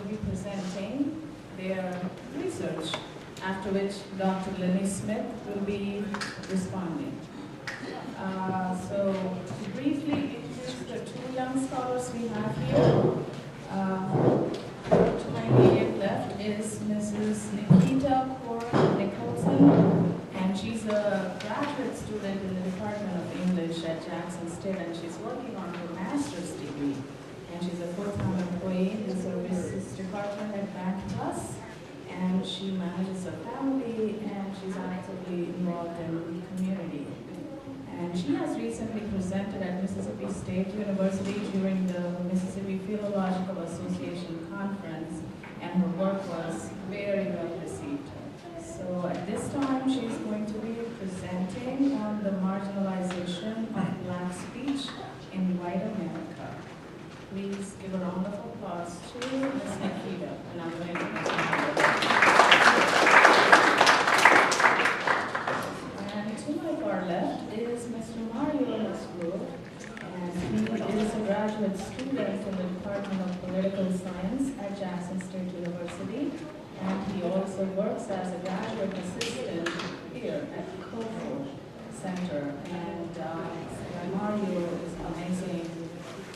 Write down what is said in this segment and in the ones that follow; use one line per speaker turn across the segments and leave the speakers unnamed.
be presenting their research, after which Dr. Lenny Smith will be responding. So to briefly introduce the two young scholars we have here. To my immediate left is Mrs. Nikita Nicholson, and she's a graduate student in the Department of English at Jackson State, and she's working on her master's degree. And she's a full-time employee in the services department at Bank Plus, and she manages a family, and she's actively involved in the community. And she has recently presented at Mississippi State University during the Mississippi Philological Association conference, and her work was very well received. So at this time, she's going to be presenting on the marginalization of Black speech in white America. Please give a round of applause to Ms. Nikita, and I'm going to present her. And to my far left is Mr. Mario Musgrove, and he is a graduate student in the Department of Political Science at Jackson State University, and he also works as a graduate assistant here at the COFO Center. And Mario is an amazing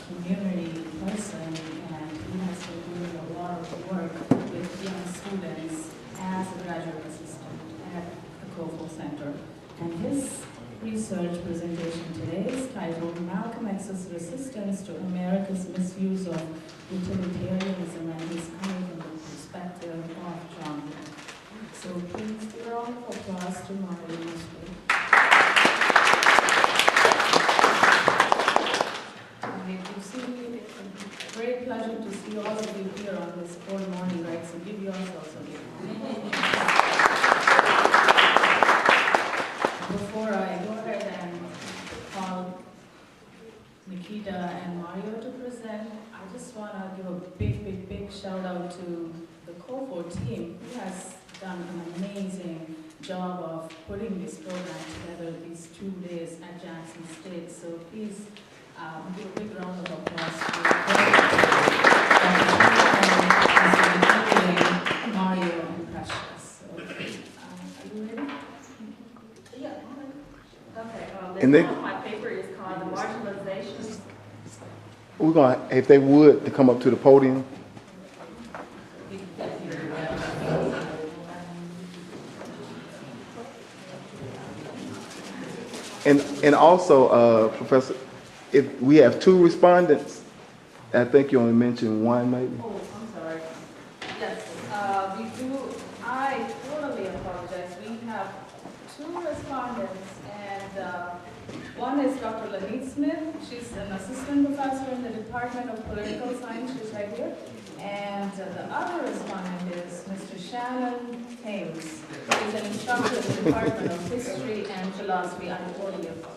community person, and he has been doing a lot of work with young students as a graduate assistant at the COFO Center. And his research presentation today is titled Malcolm X's Resistance to America's Misuse of Utilitarianism, and he's coming from the perspective of John Locke. So please give a round of applause to Mario Musgrove. It's a great pleasure to see all of you here on this cold morning, right? So give yourselves a gift. Before I go ahead and call Nikita and Mario to present, I just want to give a big shout out to the COFO team, who has done an amazing job of putting this program together these 2 days at Jackson State. So please give a big round of applause to Mario and Precious. So, are you ready?
Yeah. Okay.
And
My paper is called The Marginalization.
we're going to, if they would, to come up to the podium. And also, Professor, if we have two respondents, I think you only mentioned one maybe.
Oh, I'm sorry. Yes, we do. I totally apologize. We have two respondents, and one is Dr. Lenny Smith. She's an assistant professor in the Department of Political Science. She's right here. And the other respondent is Mr. Shannon Thames. He's an instructor in the Department of History and Philosophy. I totally apologize.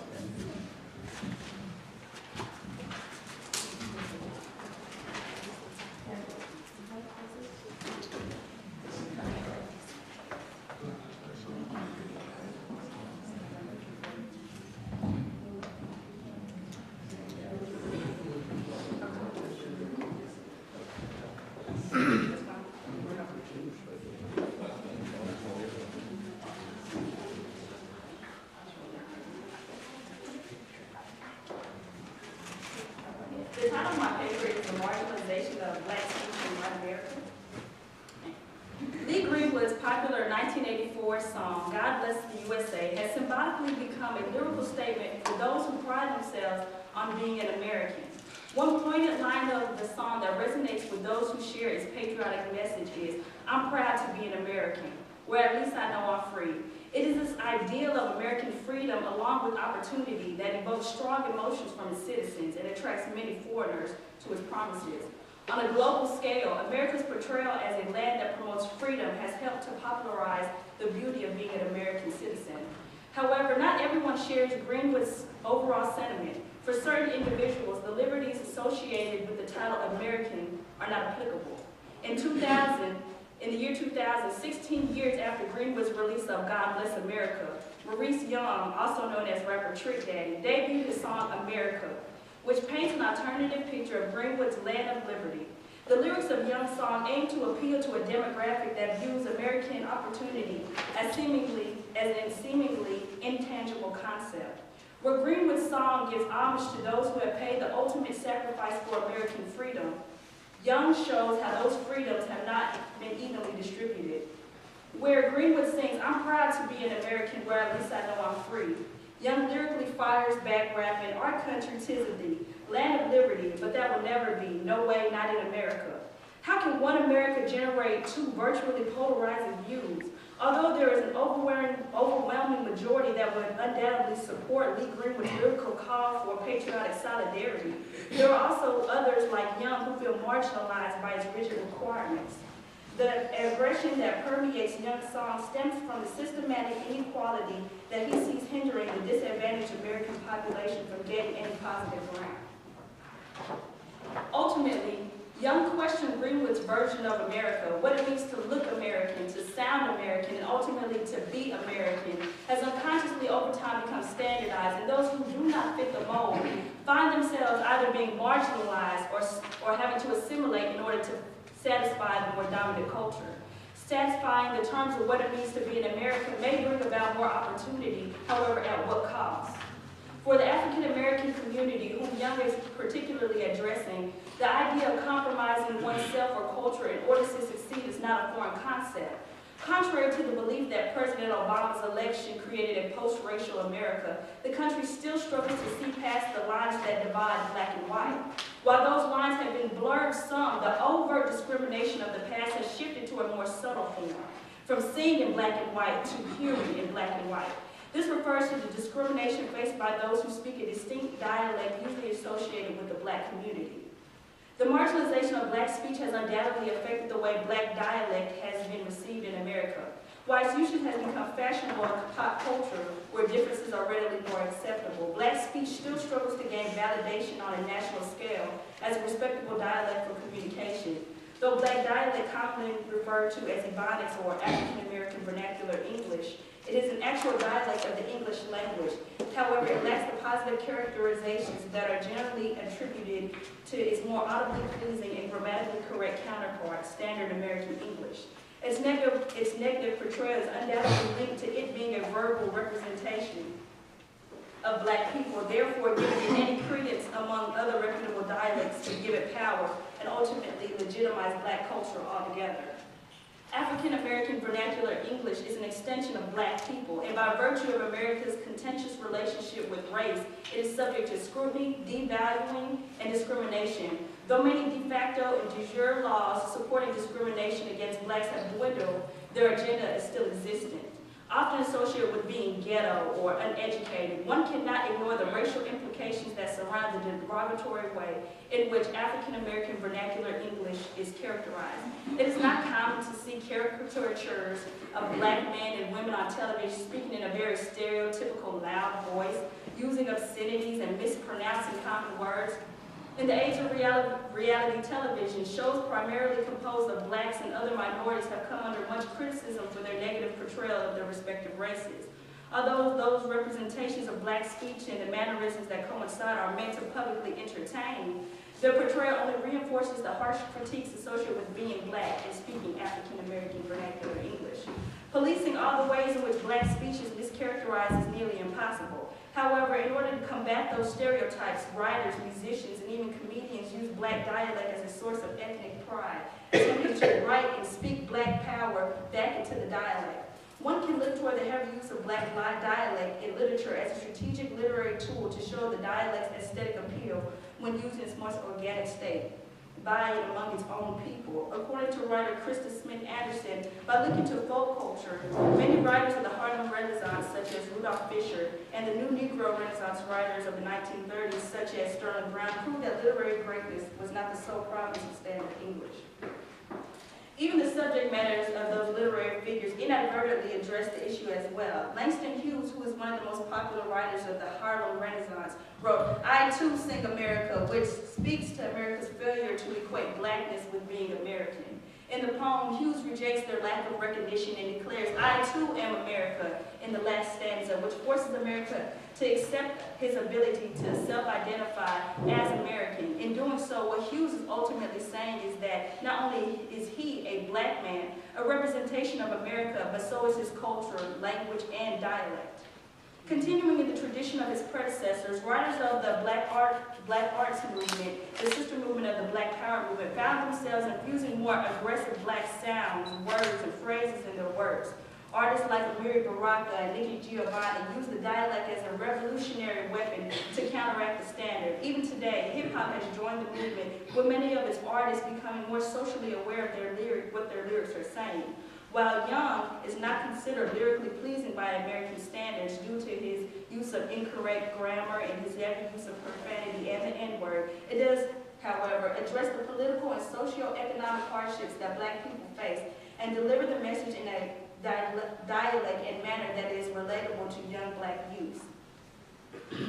The title of my paper is The Marginalization of Black Speech in White America. Lee Greenwood's popular 1984 song, God Bless the USA, has symbolically become a lyrical statement for those who pride themselves on being an American. One poignant line of the song that resonates with those who share its patriotic message is, I'm proud to be an American, where at least I know I'm free. It is this ideal of American freedom along with opportunity that evokes strong emotions from its citizens and attracts many foreigners to its promises. On a global scale, America's portrayal as a land that promotes freedom has helped to popularize the beauty of being an American citizen. However, not everyone shares Greenwood's overall sentiment. For certain individuals, the liberties associated with the title American are not applicable. In the year 2000, 16 years after Greenwood's release of God Bless America, Maurice Young, also known as rapper Trick Daddy, debuted his song America, which paints an alternative picture of Greenwood's land of liberty. The lyrics of Young Young song aimed to appeal to a demographic that views American opportunity as an seemingly intangible concept. Where Greenwood's song gives homage to those who have paid the ultimate sacrifice for American freedom, Young shows how those freedoms have not been evenly distributed. Where Greenwood sings, "I'm proud to be an American where at least I know I'm free," Young lyrically fires back rapping, "Our country 'tis of thee, land of liberty, but that will never be, no way, not in America." How can one America generate two virtually polarizing views? Although there is an overwhelming majority that would undoubtedly support Lee Greenwood's lyrical call for patriotic solidarity, there are also others like Young who feel marginalized by its rigid requirements. The aggression that permeates Young's song stems from the systematic inequality that he sees hindering the disadvantaged American population from getting any positive ground. Ultimately, Young questioned Greenwood's version of America, what it means to look American, to sound American, and ultimately to be American, has unconsciously over time become standardized, and those who do not fit the mold find themselves either being marginalized or having to assimilate in order to satisfy the more dominant culture. Satisfying the terms of what it means to be an American may bring about more opportunity, however, at what cost? For the African American community, whom Young is particularly addressing, the idea of compromising oneself or culture in order to succeed is not a foreign concept. Contrary to the belief that President Obama's election created a post-racial America, the country still struggles to see past the lines that divide black and white. While those lines have been blurred some, the overt discrimination of the past has shifted to a more subtle form, from seeing in black and white to hearing in black and white. This refers to the discrimination faced by those who speak a distinct dialect usually associated with the black community. The marginalization of black speech has undoubtedly affected the way black dialect has been received in America. While its usage has become fashionable in pop culture, where differences are readily more acceptable, black speech still struggles to gain validation on a national scale as a respectable dialect for communication. Though black dialect, commonly referred to as Ebonics or African American Vernacular English, it is an actual dialect of the English language. However, it lacks the positive characterizations that are generally attributed to its more audibly pleasing and grammatically correct counterpart, Standard American English. Its negative portrayal is undoubtedly linked to it being a verbal representation of black people, therefore giving it any credence among other reputable dialects to give it power and ultimately legitimize black culture altogether. African American Vernacular English is an extension of black people, and by virtue of America's contentious relationship with race, it is subject to scrutiny, devaluing, and discrimination. Though many de facto and de jure laws supporting discrimination against blacks have dwindled, their agenda is still existent. Often associated with being ghetto or uneducated, one cannot ignore the racial implications that surround the derogatory way in which African American Vernacular English is characterized. It is not common to see caricatures of black men and women on television speaking in a very stereotypical loud voice, using obscenities and mispronouncing common words. In the age of reality television, shows primarily composed of blacks and other minorities have come under much criticism for their negative portrayal of their respective races. Although those representations of black speech and the mannerisms that coincide are meant to publicly entertain, their portrayal only reinforces the harsh critiques associated with being black and speaking African American Vernacular English. Policing all the ways in which black speech is mischaracterized is nearly impossible. However, in order to combat those stereotypes, writers, musicians, and even comedians use black dialect as a source of ethnic pride, attempting to write and speak black power back into the dialect. One can look toward the heavy use of black dialect in literature as a strategic literary tool to show the dialect's aesthetic appeal when used in its most organic state, by and among its own people. According to writer Krista Smith Anderson, by looking to folk culture, many writers of the Harlem Renaissance, such as Rudolph Fisher, and the new Negro Renaissance writers of the 1930s, such as Sterling Brown, proved that literary greatness was not the sole province of standard English. Even the subject matters of those literary figures inadvertently address the issue as well. Langston Hughes, who is one of the most popular writers of the Harlem Renaissance, wrote, "I too sing America," which speaks to America's failure to equate blackness with being American. In the poem, Hughes rejects their lack of recognition and declares, "I too am America," in the last stanza, which forces America to accept his ability to self-identify as American. In doing so, what Hughes is ultimately saying is that that not only is he a black man, a representation of America, but so is his culture, language, and dialect. Continuing in the tradition of his predecessors, writers of the Black Arts movement, the sister movement of the Black Power movement, found themselves infusing more aggressive black sounds, words, and phrases in their works. Artists like Amiri Baraka and Nikki Giovanni used the dialect as a revolutionary weapon to counteract the standard. Even today, hip-hop has joined the movement, with many of its artists becoming more socially aware of what their lyrics are saying. While Young is not considered lyrically pleasing by American standards due to his use of incorrect grammar and his heavy use of profanity and the N-word, it does, however, address the political and socio-economic hardships that black people face and deliver the message in a dialect and manner that is relatable to young black youth.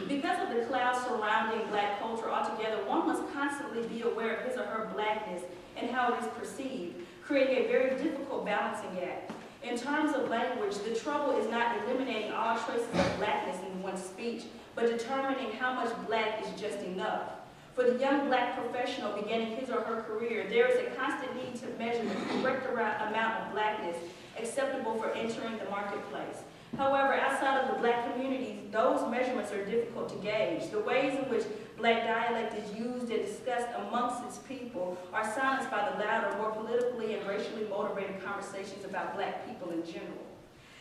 Because of the cloud surrounding black culture altogether, one must constantly be aware of his or her blackness and how it is perceived, creating a very difficult balancing act. In terms of language, the trouble is not eliminating all traces of blackness in one's speech, but determining how much black is just enough. For the young black professional beginning his or her career, there is a constant need to measure the correct amount of blackness acceptable for entering the marketplace. However, outside of the black communities, those measurements are difficult to gauge. The ways in which black dialect is used and discussed amongst its people are silenced by the louder, more politically and racially motivated conversations about black people in general.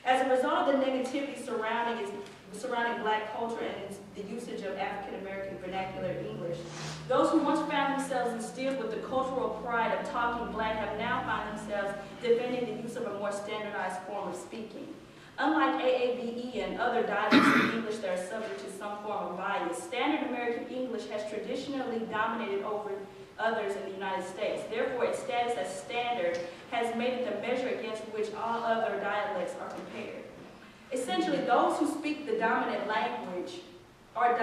As a result of the negativity surrounding black culture and the usage of African American vernacular English, those who once found themselves instilled with the cultural pride of talking black have now found themselves defending the use of a more standardized form of speaking. Unlike AAVE and other dialects of English that are subject to some form of bias, Standard American English has traditionally dominated over others in the United States. Therefore, its status as standard has made it the measure against which all other dialects are compared. Essentially, those who speak the dominant language and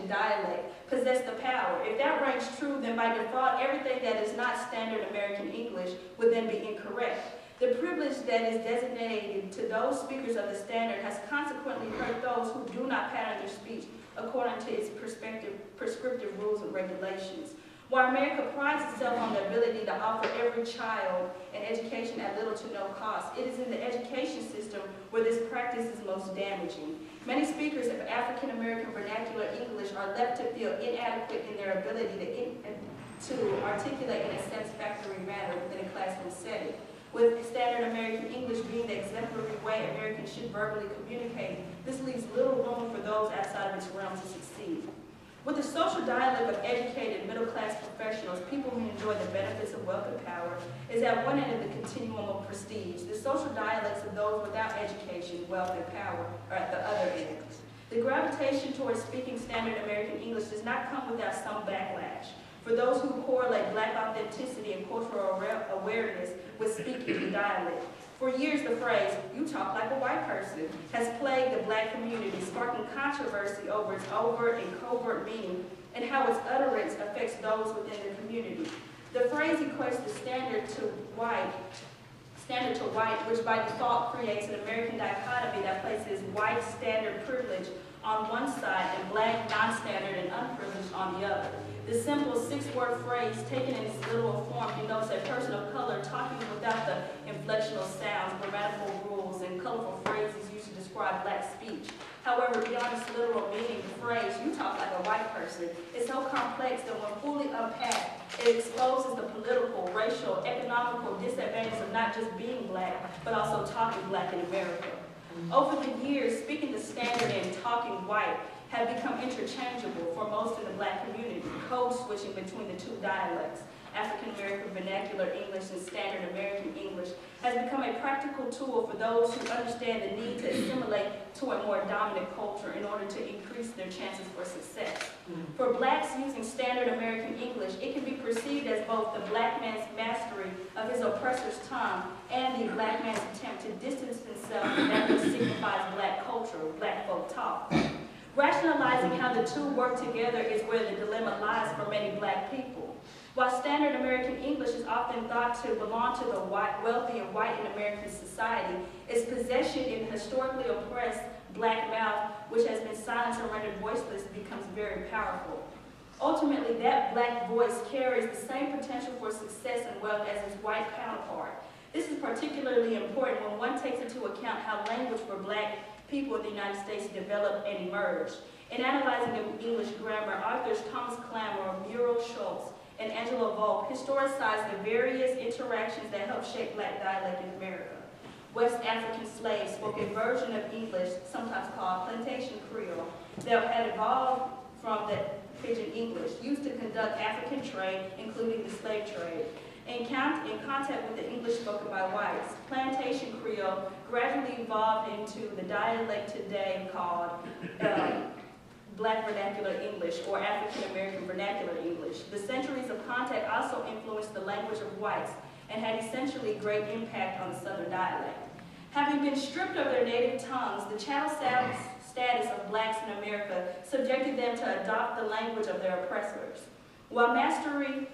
dialect possess the power. If that rings true, then by default, everything that is not Standard American English would then be incorrect. The privilege that is designated to those speakers of the standard has consequently hurt those who do not pattern their speech according to its prescriptive rules and regulations. While America prides itself on the ability to offer every child an education at little to no cost, it is in the education system where this practice is most damaging. Many speakers of African American vernacular English are left to feel inadequate in their ability to articulate in a satisfactory manner within a classroom setting. With Standard American English being the exemplary way Americans should verbally communicate, this leaves little room for those outside of its realm to succeed. With the social dialect of educated middle-class professionals, people who enjoy the benefits of wealth and power, is at one end of the continuum of prestige. The social dialects of those without education, wealth, and power are at the other end. The gravitation towards speaking Standard American English does not come without some backlash. For those who correlate black authenticity and cultural awareness with speaking the dialect. For years, the phrase, "you talk like a white person," has plagued the black community, sparking controversy over its overt and covert meaning and how its utterance affects those within the community. The phrase equates the standard to white, which by default creates an American dichotomy that places white standard privilege on one side and black non-standard and unprivileged on the other. The simple six-word phrase, taken in its literal form, denotes a person of color talking without the inflectional sounds, grammatical rules, and colorful phrases used to describe black speech. However, beyond its literal meaning, the phrase, "you talk like a white person," is so complex that when fully unpacked, it exposes the political, racial, economical disadvantage of not just being black, but also talking black in America. Over the years, speaking the standard and talking white have become interchangeable for most in the black community, code switching between the two dialects. African American vernacular English and Standard American English has become a practical tool for those who understand the need to assimilate to a more dominant culture in order to increase their chances for success. For blacks using Standard American English, it can be perceived as both the black man's mastery of his oppressor's tongue and the black man's attempt to distance himself from that which signifies black culture, black folk talk. Rationalizing how the two work together is where the dilemma lies for many black people. While Standard American English is often thought to belong to the wealthy and white in American society, its possession in historically oppressed black mouth, which has been silenced or rendered voiceless, becomes very powerful. Ultimately, that black voice carries the same potential for success and wealth as its white counterpart. This is particularly important when one takes into account how language for black people in the United States developed and emerged. In analyzing English grammar, authors Thomas Clammer, Muriel Schultz, and Angela Volk historicized the various interactions that helped shape black dialect in America. West African slaves spoke a version of English, sometimes called plantation Creole, that had evolved from the Pidgin English, used to conduct African trade, including the slave trade. In contact with the English spoken by whites, plantation Creole gradually evolved into the dialect today called Black Vernacular English or African American Vernacular English. The centuries of contact also influenced the language of whites and had essentially great impact on the Southern dialect. Having been stripped of their native tongues, the chattel status of blacks in America subjected them to adopt the language of their oppressors. While mastery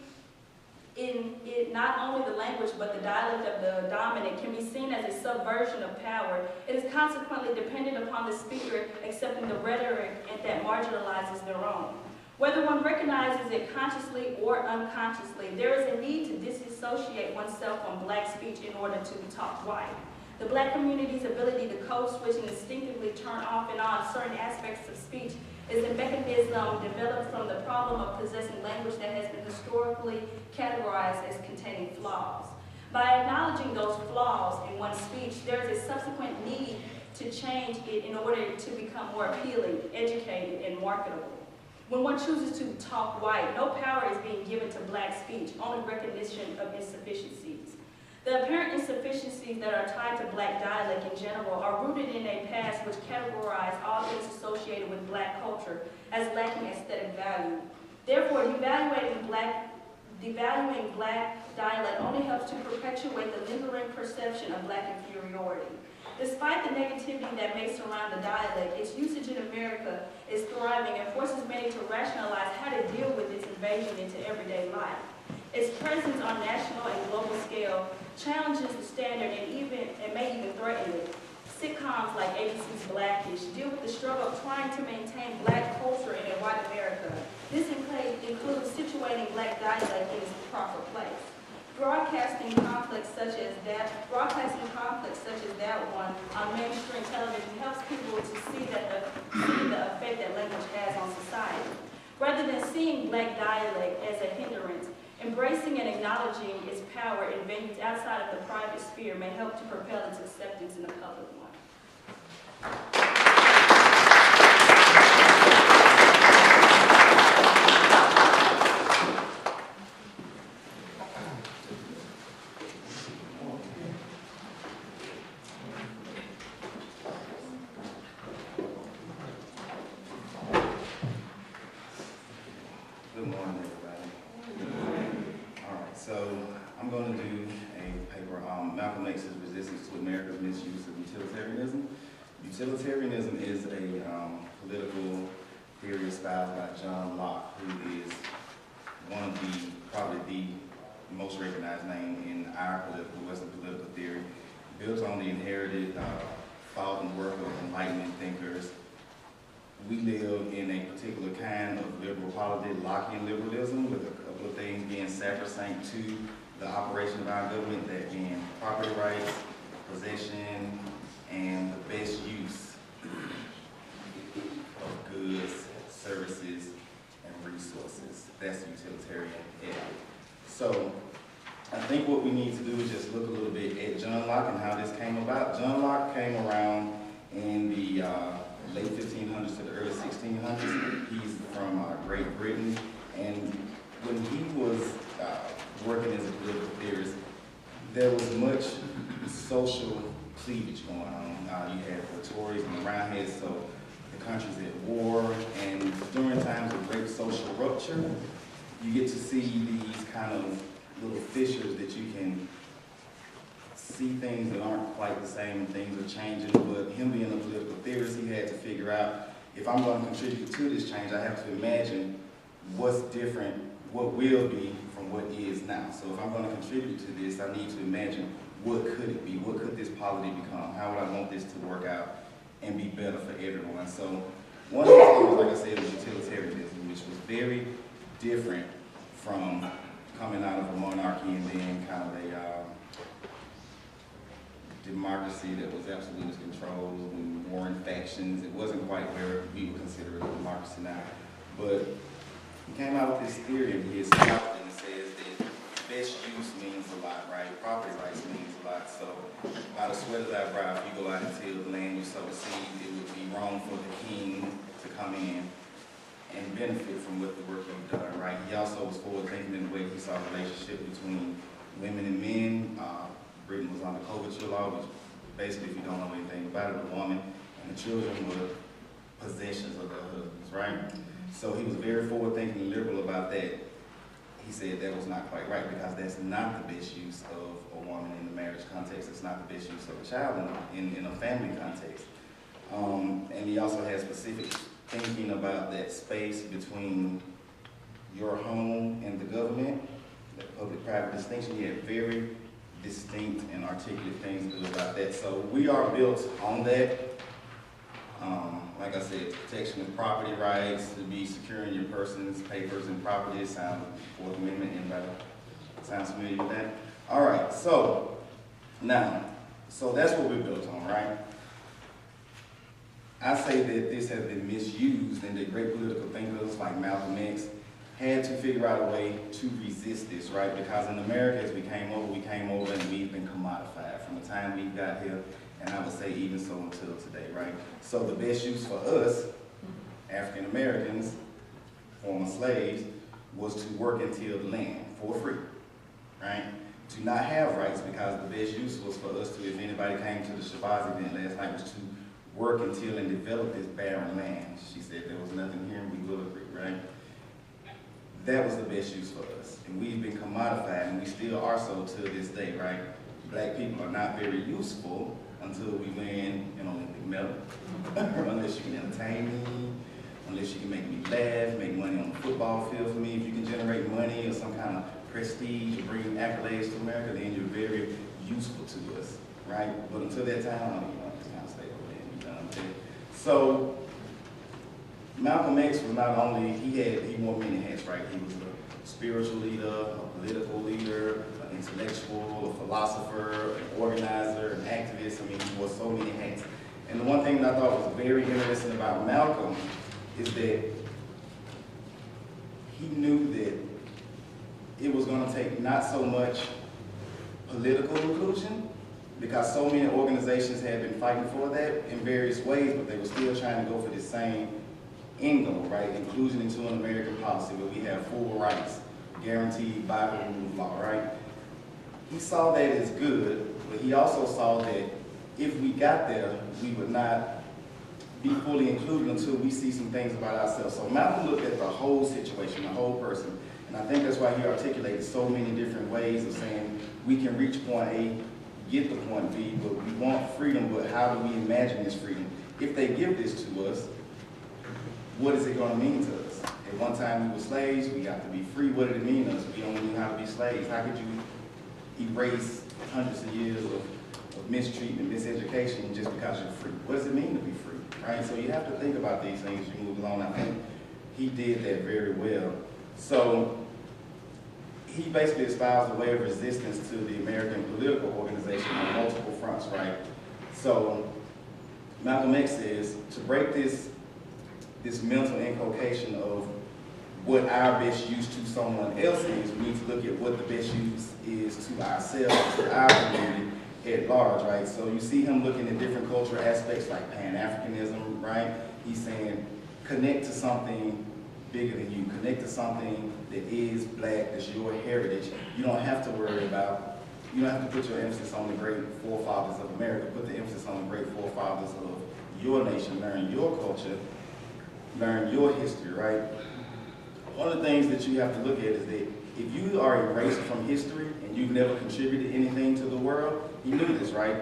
in it, not only the language but the dialect of the dominant, can be seen as a subversion of power, it is consequently dependent upon the speaker accepting the rhetoric that marginalizes their own. Whether one recognizes it consciously or unconsciously, there is a need to disassociate oneself from black speech in order to talk white. The black community's ability to code switch and instinctively turn off and on certain aspects of speech is a mechanism developed from the problem of possessing language that has been historically categorized as containing flaws. By acknowledging those flaws in one's speech, there is a subsequent need to change it in order to become more appealing, educated, and marketable. When one chooses to talk white, no power is being given to black speech, only recognition of insufficiencies. The apparent insufficiencies that are tied to black dialect in general are rooted in a past which categorized all things associated with black culture as lacking aesthetic value. Therefore, devaluing black dialect only helps to perpetuate the lingering perception of black inferiority. Despite the negativity that may surround the dialect, its usage in America is thriving and forces many to rationalize how to deal with its invasion into everyday life. Its presence on national and global scale challenges the standard and may even threaten it. Sitcoms like ABC's Blackish deal with the struggle of trying to maintain black culture in a white America. This includes situating black dialect in its proper place. Broadcasting conflicts such as that one on mainstream television helps people to see the effect that language has on society. Rather than seeing black dialect as a hindrance, embracing and acknowledging its power in venues outside of the private sphere may help to propel its acceptance in the public one.
Good morning, everybody. All right, so I'm going to do a paper on Malcolm X's Resistance to America's Misuse of Utilitarianism. Utilitarianism is a political theory espoused by John Locke, who is one of probably the most recognized name in our Western political theory, built on the inherited thought and work of Enlightenment thinkers. We live in a particular kind of liberal polity, Lockean liberalism, with a couple of things being sacrosanct to the operation of our government, that being property rights, possession, and the best use of goods, services, and resources. That's utilitarian ethic. So I think what we need to do is just look a little bit at John Locke and how this came about. John Locke came around in the late 1500s to the early 1600s. He's from Great Britain, and when he was working as a political theorist, there was much social cleavage going on. You had the Tories and the Roundheads, so the country's at war, and during times of great social rupture, you get to see these kind of little fissures that you can see things that aren't quite the same and things are changing. But him being a political theorist, he had to figure out, if I'm going to contribute to this change, I have to imagine what's different, what will be from what is now. So if I'm going to contribute to this, I need to imagine what could it be, what could this polity become, how would I want this to work out and be better for everyone. So one of the things, like I said, was utilitarianism, which was very different from coming out of a monarchy and then kind of a democracy that was absolutely controlled and warring factions. It wasn't quite where we would consider it a democracy now. But he came out with this theory and he stopped and says that best use means a lot, right? Property rights means a lot. So by the sweat of thy brow, if you go out and till the land you sow a seed, it would be wrong for the king to come in and benefit from what the work you've done, right? He also was forward thinking in the way he saw the relationship between women and men. Britain was on the coverture law, which basically, if you don't know anything about it, the woman and the children were possessions of their husbands, right? So he was very forward thinking and liberal about that. He said that was not quite right because that's not the best use of a woman in the marriage context. It's not the best use of a child in a family context. And he also had specific thinking about that space between your home and the government, the public-private distinction. He had very distinct and articulate things to do about that. So we are built on that. Like I said, protection of property rights, to be securing your person's papers and property. Sounds Fourth Amendment. Anybody sounds familiar with that? All right. So that's what we're built on, right? I say that this has been misused, and that great political thinkers like Malcolm X had to figure out a way to resist this, right? Because in America, as we came over and we've been commodified from the time we got here, and I would say even so until today, right? So the best use for us, African Americans, former slaves, was to work and till the land for free, right? To not have rights, because the best use was for us to, if anybody came to the Shabazz event last night, was to work and till and develop this barren land. She said there was nothing here, and we will agree, right? That was the best use for us. And we've been commodified, and we still are so to this day, right? Black people are not very useful until we win an Olympic medal. Unless you can entertain me, unless you can make me laugh, make money on the football field for me. If you can generate money or some kind of prestige or bring accolades to America, then you're very useful to us, right? But until that time, just kind of stay over there and be done with it. So Malcolm X was not only, he wore many hats, right? He was a spiritual leader, a political leader, an intellectual, a philosopher, an organizer, an activist. I mean, he wore so many hats. And the one thing that I thought was very interesting about Malcolm is that he knew that it was going to take not so much political inclusion, because so many organizations had been fighting for that in various ways, but they were still trying to go for the same end goal, right? Inclusion into an American policy where we have full rights, guaranteed Bible rule of law, right? He saw that as good, but he also saw that if we got there, we would not be fully included until we see some things about ourselves. So Malcolm looked at the whole situation, the whole person, and I think that's why he articulated so many different ways of saying we can reach point A, get to point B, but we want freedom, but how do we imagine this freedom? If they give this to us, what is it going to mean to us? At one time we were slaves, we got to be free. What did it mean to us? We only knew how to be slaves. How could you erase hundreds of years of mistreatment, miseducation just because you're free? What does it mean to be free, right? So you have to think about these things as you move along. I think he did that very well. So he basically espoused a way of resistance to the American political organization on multiple fronts, right? So Malcolm X says, to break this mental inculcation of what our best use to someone else is, we need to look at what the best use is to ourselves, to our community at large, right? So you see him looking at different cultural aspects like Pan-Africanism, right? He's saying, connect to something bigger than you. Connect to something that is black, that's your heritage. You don't have to worry about, you don't have to put your emphasis on the great forefathers of America. Put the emphasis on the great forefathers of your nation. Learn your culture, learn your history, right? One of the things that you have to look at is that if you are erased from history and you've never contributed anything to the world, you knew this, right?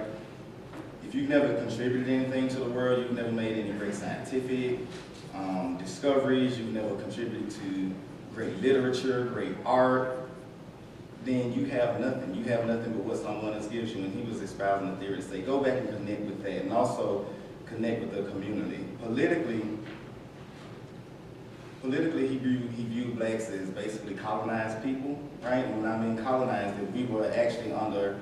If you've never contributed anything to the world, you've never made any great scientific discoveries, you've never contributed to great literature, great art, then you have nothing. You have nothing but what someone else gives you. And he was espousing the theory to say, go back and connect with that, and also connect with the community. Politically, politically he viewed blacks as basically colonized people, right? And when I mean colonized, that we were actually under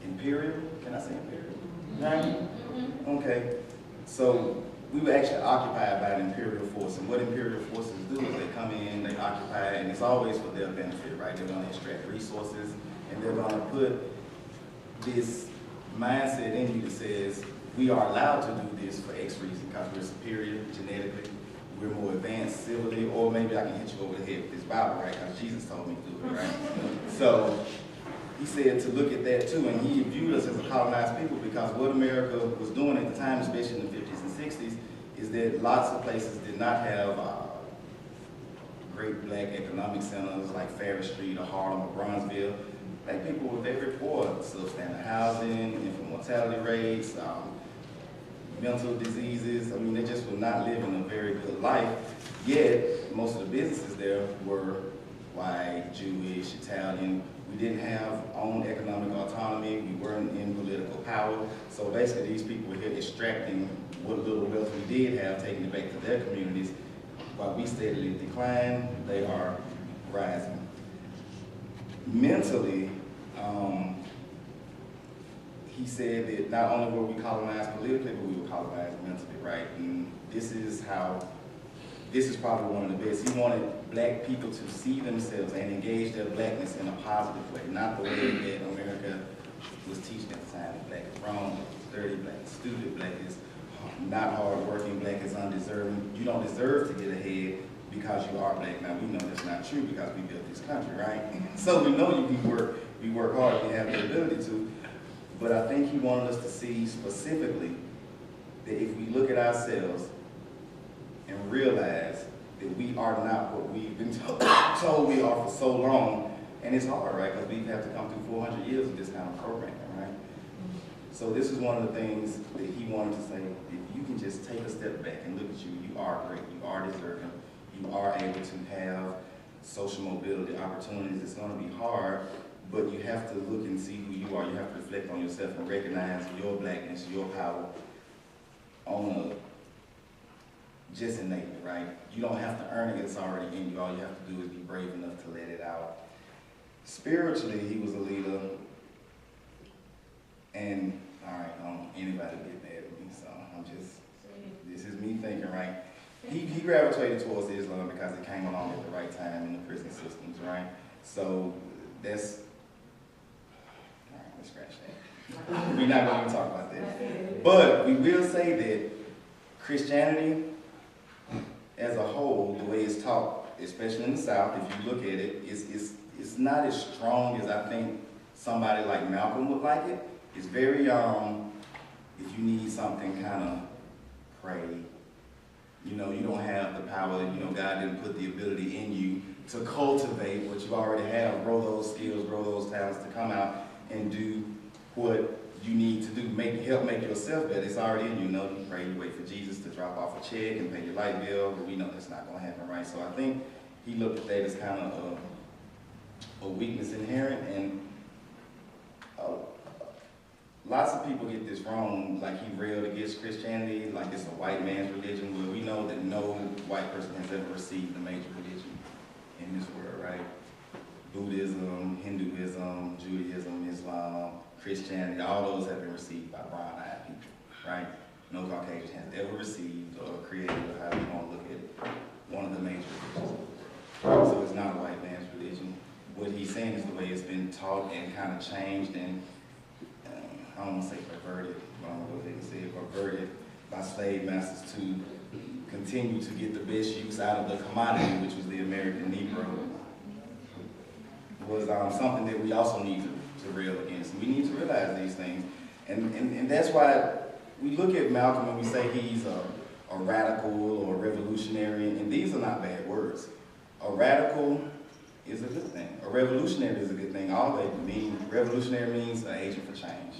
imperial, can I say imperial? Right? Okay. So we were actually occupied by an imperial force, and what imperial forces do is they come in, they occupy, and it's always for their benefit, right? They're gonna extract resources, and they're gonna put this mindset in you that says, we are allowed to do this for X reason, because we're superior genetically, we're more advanced civilly, or maybe I can hit you over the head with this Bible, right? Because Jesus told me to do it, right? So he said to look at that too, and he viewed us as a colonized people, because what America was doing at the time, especially in the 50s and 60s, is that lots of places did not have great black economic centers like Ferris Street or Harlem or Bronzeville. Black people were very poor, substandard housing, infant mortality rates, mental diseases. I mean, they just were not living a very good life. Yet, most of the businesses there were white, Jewish, Italian. We didn't have own economic autonomy. We weren't in political power. So basically, these people were here extracting what little wealth we did have, taking it back to their communities. While we steadily decline, they are rising. Mentally, he said that not only were we colonized politically, but we were colonized mentally, right? And this is probably one of the best. He wanted black people to see themselves and engage their blackness in a positive way, not the way that America was teaching at the time. Black is wrong, black is dirty, black is stupid, black is not hardworking, black is undeserving. You don't deserve to get ahead because you are black. Now we know that's not true because we built this country, right? So we know we work hard, we have the ability to. But I think he wanted us to see specifically that if we look at ourselves and realize that we are not what we've been told we are for so long, and it's hard, right? Because we have to come through 400 years of this kind of programming, right? So this is one of the things that he wanted to say, if you can just take a step back and look at you, you are great, you are deserving, you are able to have social mobility opportunities. It's going to be hard, but you have to look and see who you are. You have to reflect on yourself and recognize your blackness, your power on just innately, right? You don't have to earn it, it's already in you. All you have to do is be brave enough to let it out. Spiritually, he was a leader, and all right, I don't want anybody to get mad at me, so this is me thinking, right? He gravitated towards Islam because it came along at the right time in the prison systems, right? So that's, all right, let's scratch that. We're not going to talk about that. But we will say that Christianity as a whole, the way it's taught, especially in the South, if you look at it, it's not as strong as I think somebody like Malcolm would like it. It's very, if you need something, kind of pray. You know, you don't have the power, you know, God didn't put the ability in you to cultivate what you already have, grow those skills, grow those talents to come out and do what you need to do, help make yourself better. It's already in you. You know, you pray, you wait for Jesus to drop off a check and pay your light bill, but we know that's not going to happen, right? So I think he looked at that as kind of a weakness inherent, and lots of people get this wrong, like he railed against Christianity, like it's a white man's religion, where we know that no white person has ever received a major religion in this world, right? Buddhism, Hinduism, Judaism, Islam, Christianity, all those have been received by brown-eyed people, right? No Caucasian has ever received or created, or however you want to look at it, one of the major religions. So it's not a white man's religion. What he's saying is the way it's been taught and kind of changed and I don't want to say perverted, but I'm going to go ahead and say it, perverted by slave masters to continue to get the best use out of the commodity, which was the American Negro, was something that we also need to rail against. And we need to realize these things. And that's why we look at Malcolm and we say he's a radical or a revolutionary, and these are not bad words. A radical is a good thing. A revolutionary is a good thing. All they mean, revolutionary means an agent for change.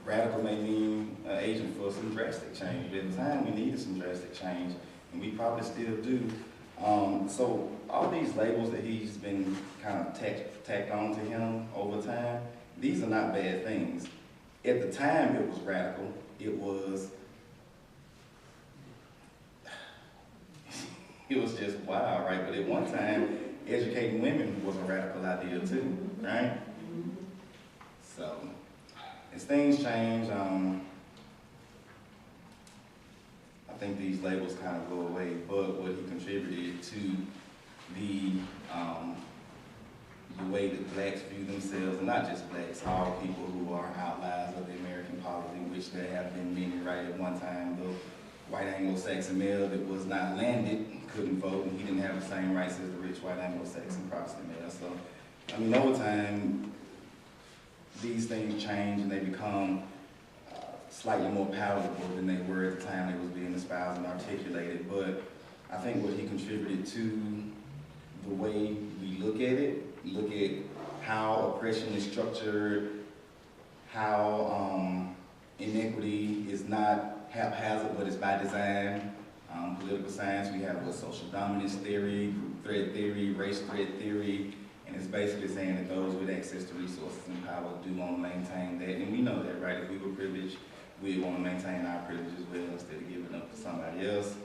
Radical may mean an agent for some drastic change. At the time, we needed some drastic change, and we probably still do. So all these labels that he's been kind of tacked on to him over time, these are not bad things. At the time, it was radical. It was, it was just wow, right? But at one time, educating women was a radical idea too, right? So, as things change, I think these labels kind of go away, but what he contributed to the way that blacks view themselves, and not just blacks, all people who are outliers of the American polity, which there have been many, right? At one time, the white Anglo-Saxon male that was not landed couldn't vote, and he didn't have the same rights as the rich white Anglo-Saxon Protestant male. So, I mean, over time, these things change and they become slightly more palatable than they were at the time they was being espoused and articulated. But I think what he contributed to the way we look at how oppression is structured, how inequity is not haphazard, but it's by design. Political science, we have social dominance theory, group threat theory, race threat theory, and it's basically saying that those with access to resources and power do want to maintain that. And we know that, right? If we were privileged, we want to maintain our privilege as well instead of giving up to somebody else.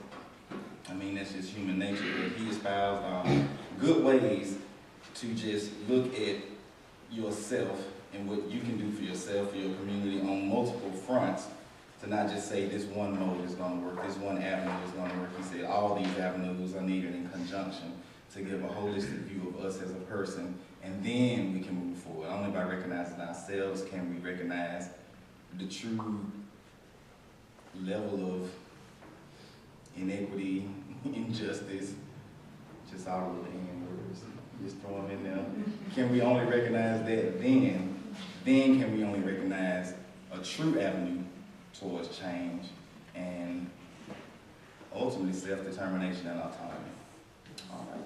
I mean, that's just human nature. But he espoused good ways to just look at yourself and what you can do for yourself, for your community on multiple fronts, to not just say this one mode is going to work, this one avenue is going to work. He said all these avenues are needed in conjunction to give a holistic view of us as a person, and then we can move forward. Only by recognizing ourselves can we recognize the true level of inequity, injustice, just all of the N words, just throw them in there. Can we only recognize that then can we only recognize a true avenue towards change and ultimately self-determination and autonomy. All right.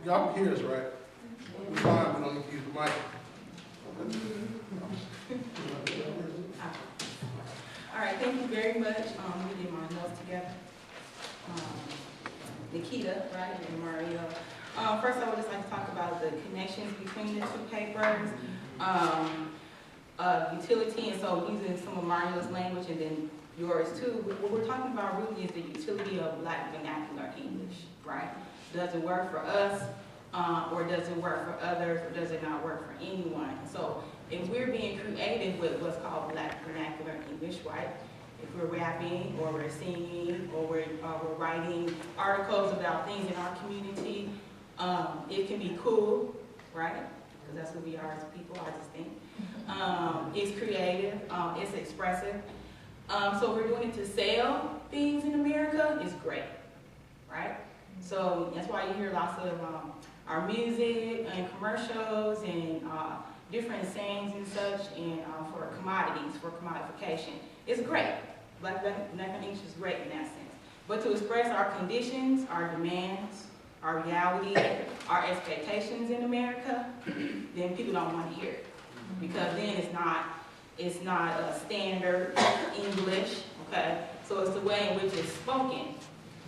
Y'all can hear us, right? We're fine, we don't need to use the mic.
All right, thank you very much. We did my notes together. Nikita, right, and Mario. First, I would just like to talk about the connections between the two papers. Utility, and so using some of Mario's language and then yours too. What we're talking about really is the utility of Black vernacular English, right? Does it work for us, or does it work for others, or does it not work for anyone? So if we're being creative with what's called Black vernacular English, right? If we're rapping, or we're singing, or we're writing articles about things in our community, it can be cool, right? Because that's who we are as people, I just think. It's creative, it's expressive. So we're doing it to sell things in America is great, right? So that's why you hear lots of our music and commercials and different sayings and such, and for commodities, for commodification. It's great. Black English is great in that sense. But to express our conditions, our demands, our reality, our expectations in America, then people don't want to hear it. Because then it's not a standard English, okay? So it's the way in which it's spoken.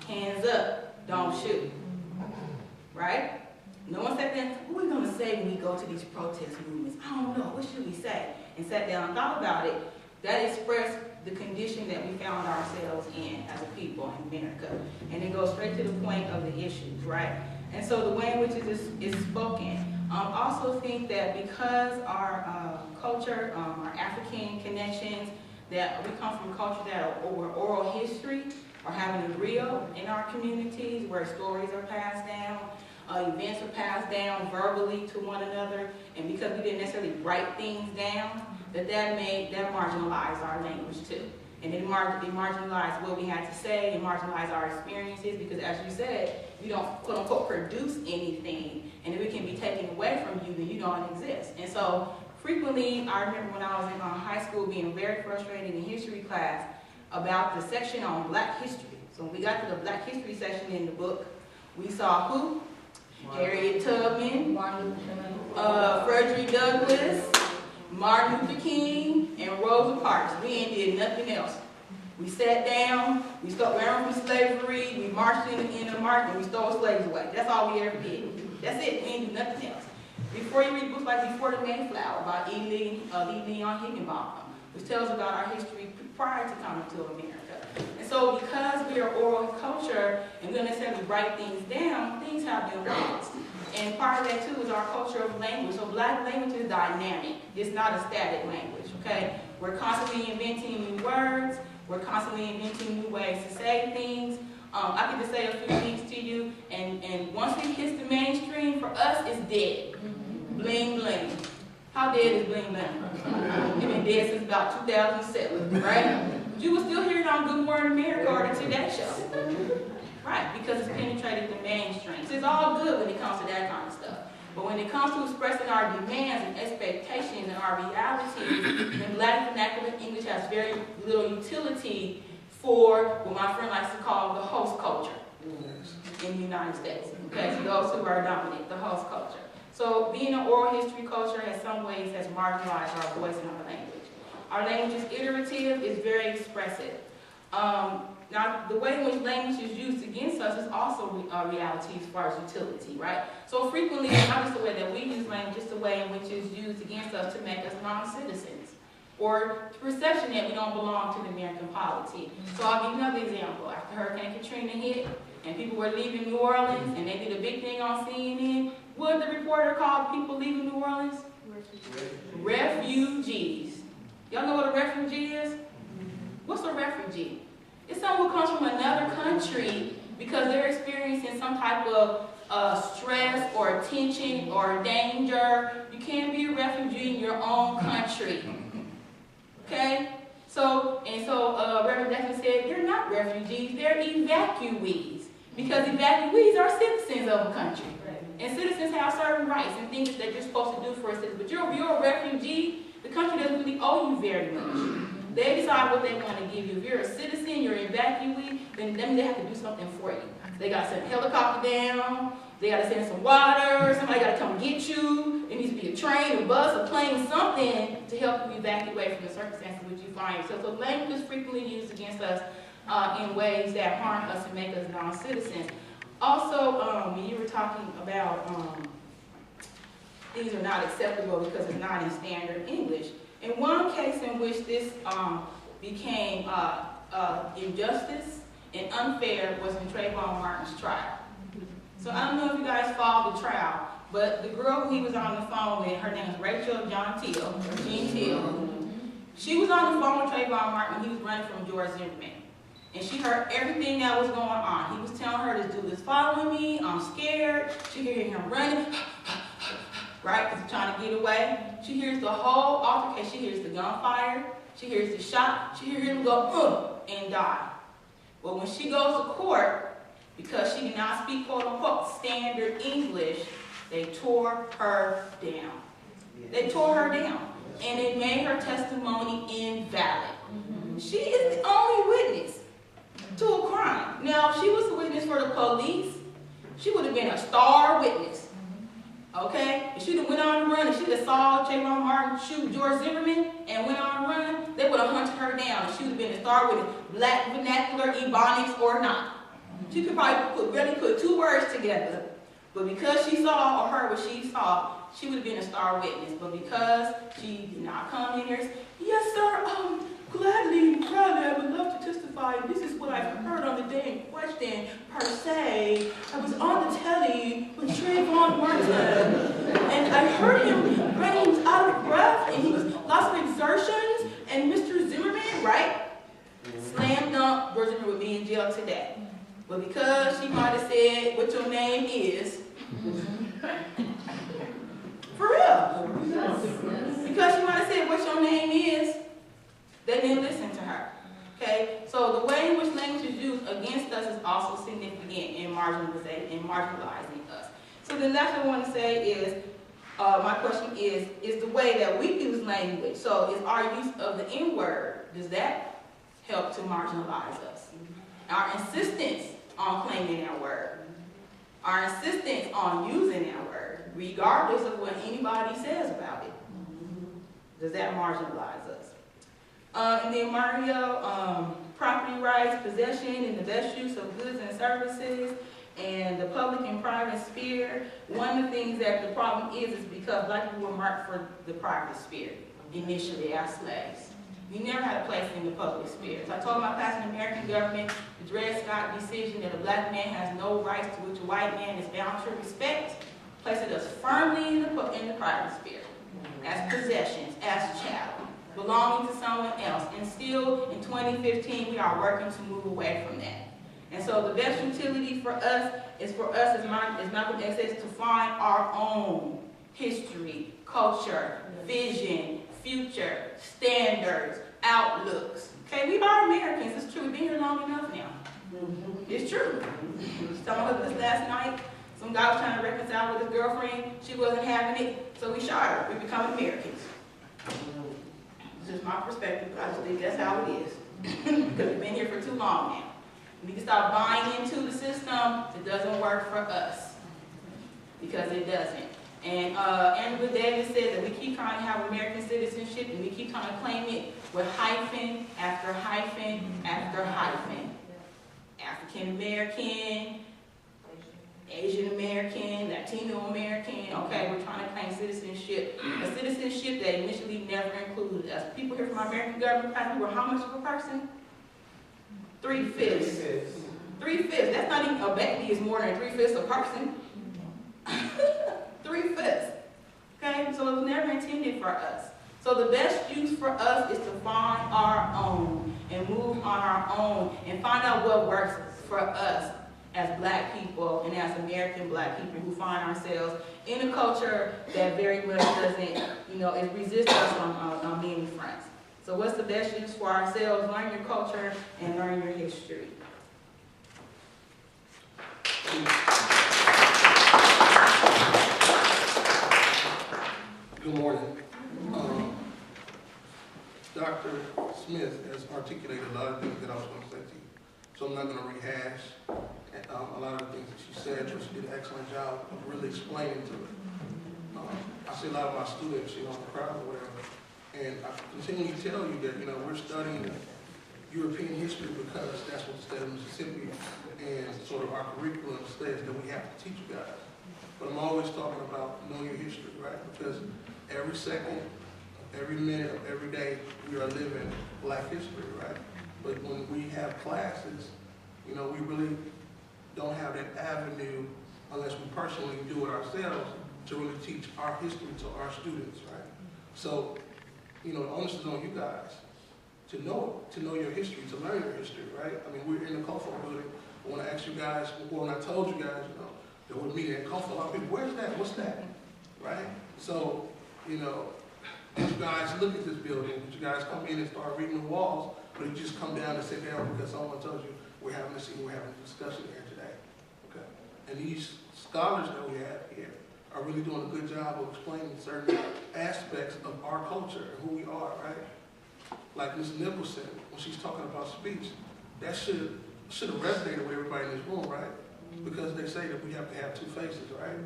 Hands up, don't shoot, right? No one sat there, what are we gonna say when we go to these protest movements? I don't know, what should we say? And sat down and thought about it. That expressed the condition that we found ourselves in as a people in America. And it goes straight to the point of the issues, right? And so the way in which it is spoken. Also think that because our culture, our African connections, that we come from a culture that over oral history or having a griot in our communities where stories are passed down, events are passed down verbally to one another, and because we didn't necessarily write things down, that marginalized our language too. And it marginalized what we had to say, it marginalized our experiences, because as you said, you don't quote unquote produce anything, and if it can be taken away from you, then you don't exist. And so frequently, I remember when I was in high school being very frustrated in history class about the section on Black history. So when we got to the Black History section in the book, we saw who? Harriet Tubman, Frederick Douglass, Martin Luther King, and Rosa Parks. We ain't did nothing else. We sat down, we stopped running from slavery, we marched in the market, and we stole slaves away. That's all we ever did. That's it. We didn't do nothing else. Before you read books like Before the Mayflower by E. Leon Higginbotham, which tells about our history prior to coming to America. And so because we are oral culture and we don't necessarily write things down, things have been lost. And part of that too is our culture of language. So Black language is dynamic. It's not a static language, okay? We're constantly inventing new words. We're constantly inventing new ways to say things. I could just say a few things to you, and once it hits the mainstream, for us, it's dead. Bling bling. How dead is bling bling? It's been dead since about 2007, right? But you will still hear it on Good Morning America or the Today Show. Right, because it's penetrated the mainstream. So it's all good when it comes to that kind of stuff. But when it comes to expressing our demands and expectations and our realities, then Black vernacular English has very little utility for what my friend likes to call the host culture in the United States. Okay, so those who are dominant, the host culture. So being an oral history culture in some ways has marginalized our voice and our language. Our language is iterative, it's very expressive. Now, the way in which language is used against us is also a reality as far as utility, right? So frequently, it's not just the way that we use language, it's the way in which it's used against us to make us non-citizens, or the perception that we don't belong to the American polity. So I'll give you another example. After Hurricane Katrina hit, and people were leaving New Orleans, and they did a big thing on CNN, what did the reporter call people leaving New Orleans? Refugees. Y'all know what a refugee is? What's a refugee? It's someone who comes from another country because they're experiencing some type of stress or tension or danger. You can't be a refugee in your own country. Okay? So Reverend Declan said, they're not refugees, they're evacuees. Because evacuees are citizens of a country. And citizens have certain rights and things that you're supposed to do for a citizen. But if you're a refugee, the country doesn't really owe you very much. They decide what they want to give you. If you're a citizen, you're an evacuee, then they have to do something for you. They got to send a helicopter down, they got to send some water, somebody got to come get you. It needs to be a train, a bus, a plane, something to help you evacuate from the circumstances in which you find yourself. So language is frequently used against us in ways that harm us and make us non-citizens. Also, when you were talking about things are not acceptable because it's not in standard English. In one case in which this became injustice and unfair was in Trayvon Martin's trial. So I don't know if you guys followed the trial, but the girl who he was on the phone with, her name is Rachel Jean Till. She was on the phone with Trayvon Martin when he was running from George Zimmerman. And she heard everything that was going on. He was telling her, this dude is following me, I'm scared. She heard him running, right, because he's trying to get away. She hears the whole altercation. She hears the gunfire. She hears the shot. She hears him go, and die. Well, when she goes to court, because she did not speak, quote unquote, standard English, they tore her down. They tore her down. And it made her testimony invalid. She is the only witness to a crime. Now, if she was the witness for the police, she would have been a star witness. Okay? If she'd have went on to run, if she'd have saw Trayvon Martin shoot George Zimmerman and went on to run, they would have hunted her down. She would have been a star witness, Black vernacular, Ebonics, or not. She could probably really put two words together. But because she saw or heard what she saw, she would have been a star witness. But because she did not come in here, yes, sir, gladly, proudly, I would love to testify. This is what I've heard on the day in question, per se. I was on the telly with Trayvon Martin, and I heard him running. He was out of breath, and he was lots of exertions. And Mr. Zimmerman, right? Slam dunk, George Zimmerman would be in jail today. But because she might have said what your name is, for real. Because she might have said what your name is, they didn't listen to her. Okay? So the way in which language is used against us is also significant in marginalizing us. So the last thing I want to say is, my question is the way that we use language. So is our use of the N-word, does that help to marginalize us? our insistence on claiming our word, our insistence on using our word, regardless of what anybody says about it. Does that marginalize us? And then Mario, property rights, possession, and the best use of goods and services, and the public and private sphere. One of the things that the problem is because black people were marked for the private sphere initially as slaves. We never had a place in the public sphere. So I told my pastor in the American government, the Dred Scott decision that a black man has no rights to which a white man is bound to respect, places us firmly in the private sphere, as possessions, as chattel, belonging to someone else. And still, in 2015, we are working to move away from that. And so the best utility for us, as Malcolm X says, to find our own history, culture, vision, future, standards, outlooks. Okay, we are Americans, it's true. We've been here long enough now. It's true. I was talking about this last night. Some guy was trying to reconcile with his girlfriend. She wasn't having it, so we shot her. We become Americans. It's just my perspective, but I just think that's how it is. Because we've been here for too long now. We can start buying into the system. It doesn't work for us. Because it doesn't. And Andrew Davis said that we keep trying to have American citizenship and we keep trying to claim it with hyphen after hyphen after hyphen. African American, Asian American, Latino American. Okay, we're trying to claim citizenship. A citizenship that initially never included us. People here from our American government, we were how much of a person? 3/5. 3/5. That's not even a baby is more than 3/5 a person. 3/5. Okay, so it was never intended for us. So the best use for us is to find our own and move on our own and find out what works for us as black people and as American black people who find ourselves in a culture that very much doesn't, it resists us on many fronts. So what's the best use for ourselves? Learn your culture and learn your history.
Good morning. Dr. Smith has articulated a lot of things that I was going to say to you. So I'm not going to rehash a lot of the things that she said, but she did an excellent job of really explaining to it. I see a lot of my students, in the crowd or whatever, and I continue to tell you that, we're studying European history because that's what the state of Mississippi and sort of our curriculum says that we have to teach you guys. But I'm always talking about know your history, right? Because every second, every minute of every day, we are living black history, right? But when we have classes, we really don't have that avenue unless we personally do it ourselves to really teach our history to our students, right? So, the onus is on you guys to know your history, to learn your history, right? I mean, we're in the COFO building. When I asked you guys, when I told you guys, that we're meeting at COFO, a lot of people, where's that? What's that? Right? So, did you guys look at this building? Did you guys come in and start reading the walls? Or did you just come down and sit down because someone told you we're having a discussion here today? Okay. And these scholars that we have here are really doing a good job of explaining certain aspects of our culture and who we are, right? Like Ms. Nicholson, when she's talking about speech, that should have resonated with everybody in this room, right? Because they say that we have to have two faces, right?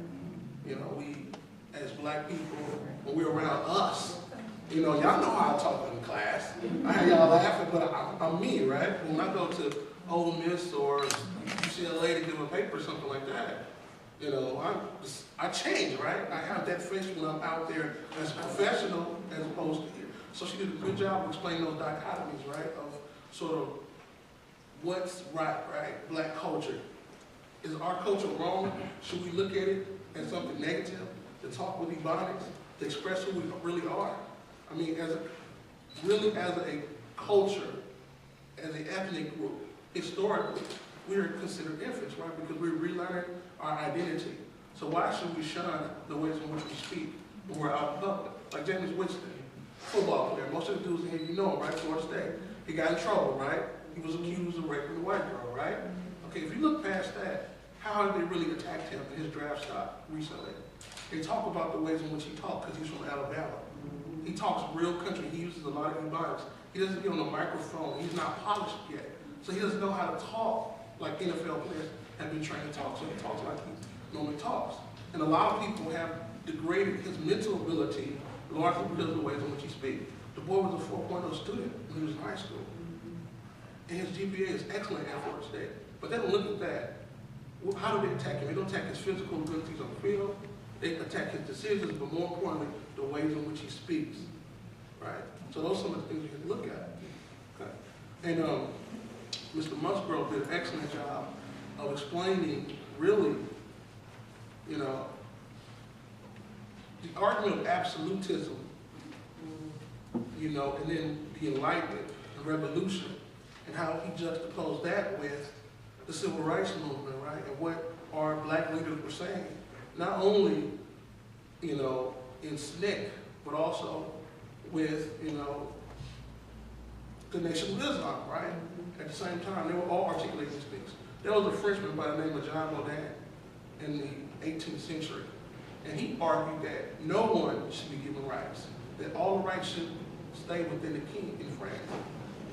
We, as black people, when we're around us, y'all know how I talk in class. I have y'all laughing, but I'm me, right? When I go to Ole Miss or UCLA to give a paper or something like that, I change, right? I have that face when I'm out there as a professional as opposed to here. So she did a good job of explaining those dichotomies, right? Of sort of what's right? Black culture. Is our culture wrong? Should we look at it as something negative? To talk with Ebonics? To express who we really are? I mean, as a culture, as an ethnic group, historically, we are considered infants, right? Because we're relearning our identity. So why should we shun the ways in which we speak when we're out in public? Like James Winston, football player. Most of the dudes in here, him, right? Florida State. He got in trouble, right? He was accused of raping a white girl, right? Okay, if you look past that, how have they really attacked him in his draft stock recently? They talk about the ways in which he talks because he's from Alabama. He talks real country. He uses a lot of Ebonics. He doesn't get on the microphone. He's not polished yet. So he doesn't know how to talk like NFL players have been trained to talk. So he talks like he normally talks. And a lot of people have degraded his mental ability largely because of the ways in which he speaks. The boy was a 4.0 student when he was in high school. And his GPA is excellent at Florida State. But they don't look at that. Well, how do they attack him? They don't attack his physical abilities on the field. They attack his decisions, but more importantly, the ways in which he speaks. Right? So those are some of the things you can look at. Okay. And Mr. Musgrove did an excellent job of explaining really, you know, the argument of absolutism, you know, and then the Enlightenment and Revolution, and how he juxtaposed that with the Civil Rights Movement, right? And what our black leaders were saying, not only, you know, in SNCC, but also with, you know, the Nation of Islam, right? At the same time, they were all articulating these things. There was a Frenchman by the name of John Baudin in the 18th century, and he argued that no one should be given rights, that all the rights should stay within the king in France.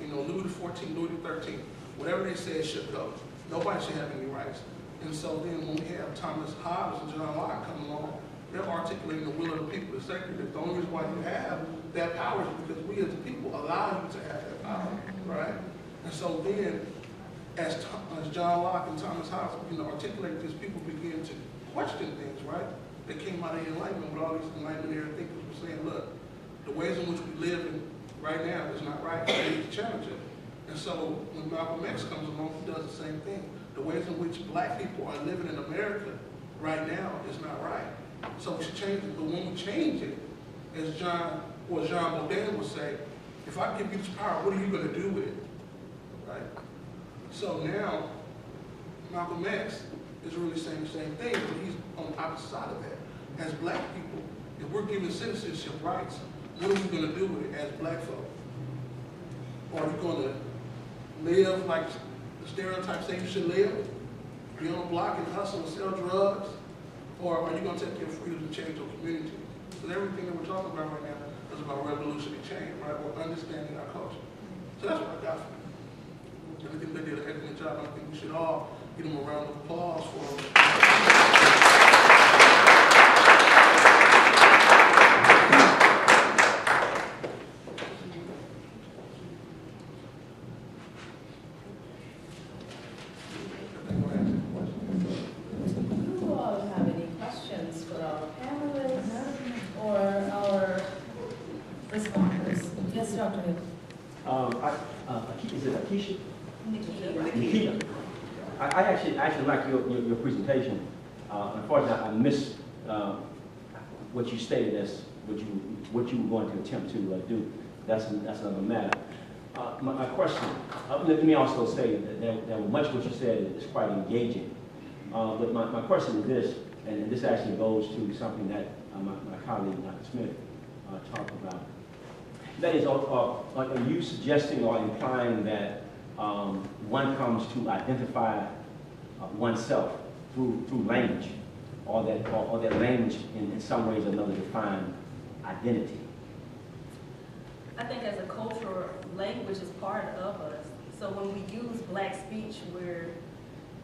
You know, Louis XIV, Louis XIII, whatever they said should go. Nobody should have any rights. And so then when we have Thomas Hobbes and John Locke come along, they're articulating the will of the people. The only reason why you have that power is because we as the people allow you to have that power, right? And so then, as John Locke and Thomas Hobbes, you know, articulate this, people begin to question things, right? They came out of the Enlightenment with all these Enlightenment-era thinkers were saying, look, the ways in which we live in right now is not right. We need to challenge it. And so when Malcolm X comes along, he does the same thing. The ways in which black people are living in America right now is not right. So we should change it. But when we change it, as Jean Baudin would say, if I give you this power, what are you going to do with it? Right? So now, Malcolm X is really saying the same thing, but he's on the opposite side of that. As black people, if we're given citizenship rights, what are we going to do with it as black folk? Or are we going to live like the stereotypes say you should live? Be on the block and hustle and sell drugs? Or are you going to take your freedom to change your community? So everything that we're talking about right now is about revolutionary change, right? We're understanding our culture. So that's what I got from you. And I think they did an excellent job. I think we should all give them a round of applause for
Do you all have any questions for our panelists or our responders? Yes, Dr. Hill.
Is it Akeisha?
Nikita.
Nikita. I actually like your presentation. Unfortunately, I missed what you stated as what you were going to attempt to do. That's another matter. My question. Let me also say that much of what you said is quite engaging. But my question is this, and this actually goes to something that my colleague Dr. Smith talked about. That is, are you suggesting or implying that one comes to identify oneself through language, or that language in some ways or another define identity?
I think as a culture, language is part of us. So when we use black speech, we're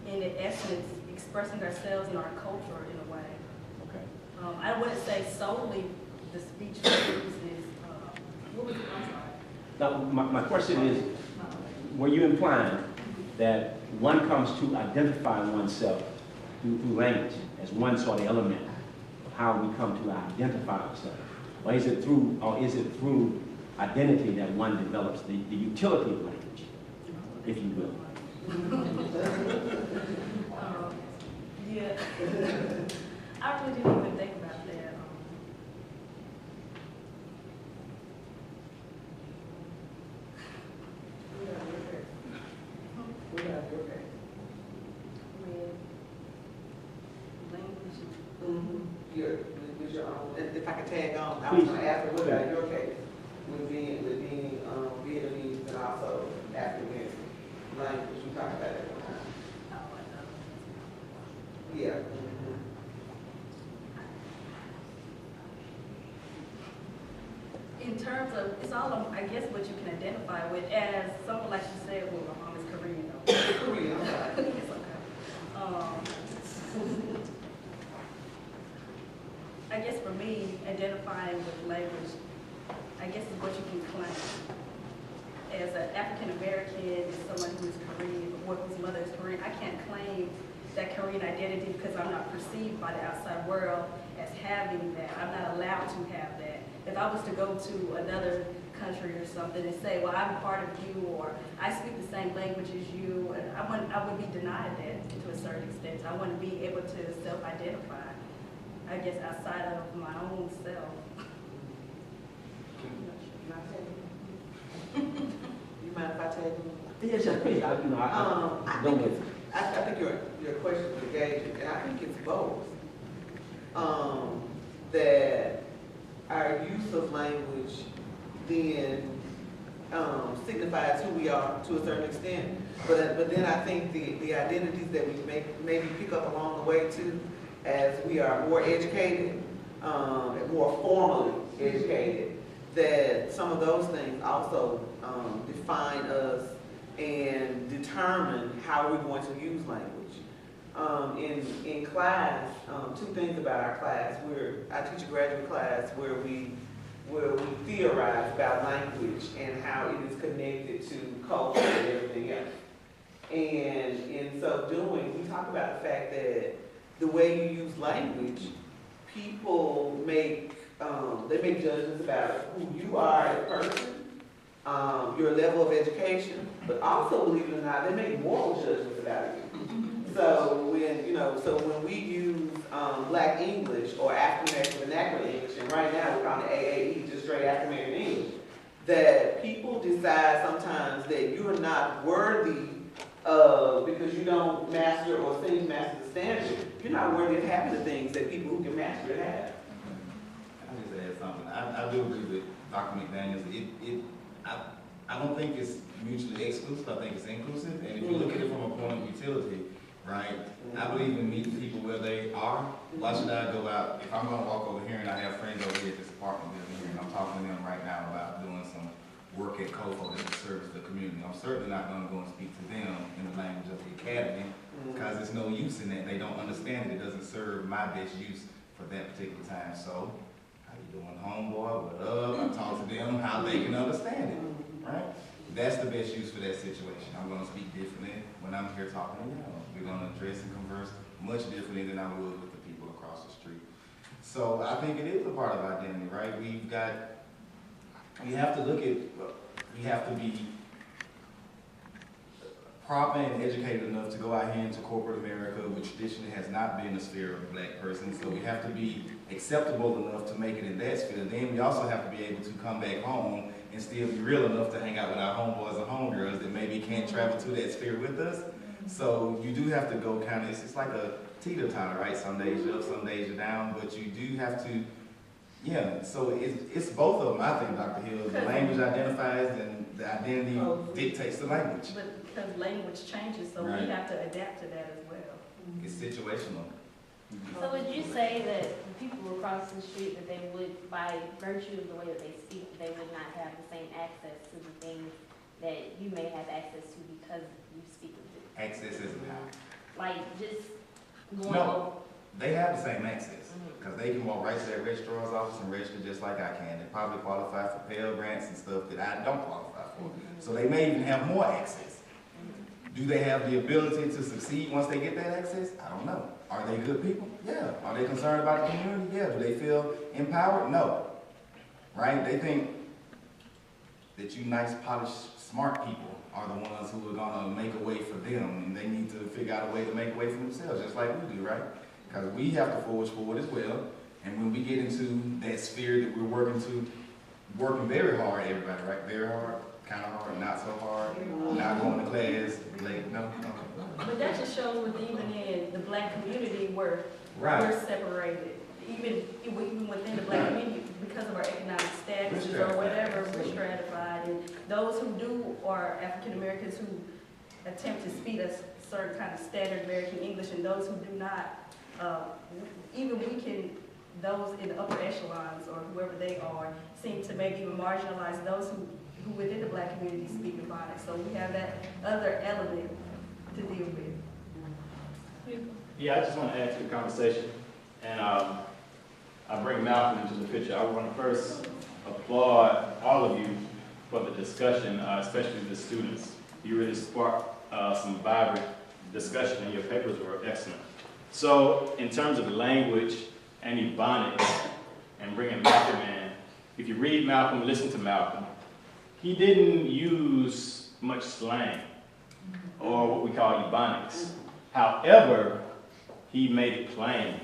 in essence expressing ourselves in our culture in a way.
Okay.
I wouldn't say solely the speech we use is, what was it? I'm sorry.
Now, my question is, were you implying that one comes to identify oneself through language as one sort of element of how we come to identify ourselves? Or is it through identity that one develops the utility of language, if you will?
Yeah. I really didn't even think about that. With language.
If I could tag on, I was going to ask her, what about your case? With being Vietnamese and also African language, we talked about it one time.
Oh, I know.
Yeah.
In in terms of, it's all, I guess, what you can identify with as someone like you said, well, my mom is Korean though.
Korean, I'm sorry.
It's okay. I guess for me, identifying with language, I guess is what you can claim. As an African American, as someone who is Korean, or whose mother is Korean, I can't claim that Korean identity because I'm not perceived by the outside world as having that. I'm not allowed to have that. If I was to go to another country or something and say, well, I'm part of you, or I speak the same language as you, and I would be denied that to a certain extent. I want to be able to self-identify, I guess, outside of my own self.
You mind if I take it?
Yes, yes, please. I don't know.
I think your question is engaging, and I think it's both. That our use of language then signifies who we are to a certain extent. But then I think the identities that we maybe pick up along the way too, as we are more educated, and more formally educated, that some of those things also define us and determine how we're going to use language. In class, two things about our class. I teach a graduate class where we theorize about language and how it is connected to culture and everything else. And in so doing, we talk about the fact that the way you use language, people make judgments about who you are as a person, your level of education, but also, believe it or not, they make moral judgments about you. So when we use Black English or African American Vernacular English, and right now we're calling it AAE, just straight African American English, that people decide sometimes that you're not worthy of, because you don't master or seem to master the standard, you're not worthy of having the things that people who can master it have.
I just add something. I do agree with Dr. McDaniels. I don't think it's mutually exclusive. I think it's inclusive. And if you look at it from a point of utility, right? I believe in meeting people where they are. Why should I go out? If I'm going to walk over here and I have friends over here at this apartment building here, and I'm talking to them right now about doing some work at COFO that will service the community, I'm certainly not going to go and speak to them in the language of the academy, because there's no use in that. They don't understand it. It doesn't serve my best use for that particular time. So, how you doing, homeboy? What up? I talk to them how they can understand it, right? That's the best use for that situation. I'm going to speak differently when I'm here talking to you. We're going to address and converse much differently than I would with the people across the street. So I think it is a part of identity, right? We have to look at, we have to be proper and educated enough to go out here into corporate America, which traditionally has not been a sphere of a Black person. So we have to be acceptable enough to make it in that sphere. Then we also have to be able to come back home and still be real enough to hang out with our homeboys and homegirls that maybe can't travel to that sphere with us. So you do have to go kind of, it's like a teeter-totter, right? Some days you're up, some days you're down, but you do have to, yeah, so it's both of them, I think, Dr. Hill. The language identifies and the identity dictates the language.
But because language changes, so
Right.
we have to adapt to that as well.
It's situational.
So would you say that the people across the street, that they would, by virtue of the way that they speak, they would not have the same access to the things that you may have access to because you speak with it?
Access isn't how.
Like just going
No, they have the same access, because they can walk right to that registrar's office and register just like I can. They probably qualify for Pell Grants and stuff that I don't qualify for. So they may even have more access. Do they have the ability to succeed once they get that access? I don't know. Are they good people? Yeah. Are they concerned about the community? Yeah. Do they feel empowered? No. Right? They think that you nice, polished, smart people are the ones who are gonna make a way for them, and they need to figure out a way to make a way for themselves, just like we do, right? Because we have to forge forward as well, and when we get into that sphere that we're working very hard, everybody, right? Very hard, kind of hard, not so hard, not going to class, late, no.
But that just shows with even in the Black community where
Right.
we're separated. Even within the Black community, because of our economic status or whatever, we're stratified. And those who do are African Americans who attempt to speak a certain kind of standard American English, and those who do not, even we can
those in the upper echelons or whoever they are seem to maybe even marginalize those who within the black community speak Ebonics. So we have that other element to deal with.
Yeah, I just want to add to the conversation, and I bring Malcolm into the picture. I want to first applaud all of you for the discussion, especially the students. You really sparked some vibrant discussion, and your papers were excellent. So, in terms of language and Ebonics, and bringing Malcolm in, if you read Malcolm, listen to Malcolm, he didn't use much slang or what we call Ebonics. However, he made it plain.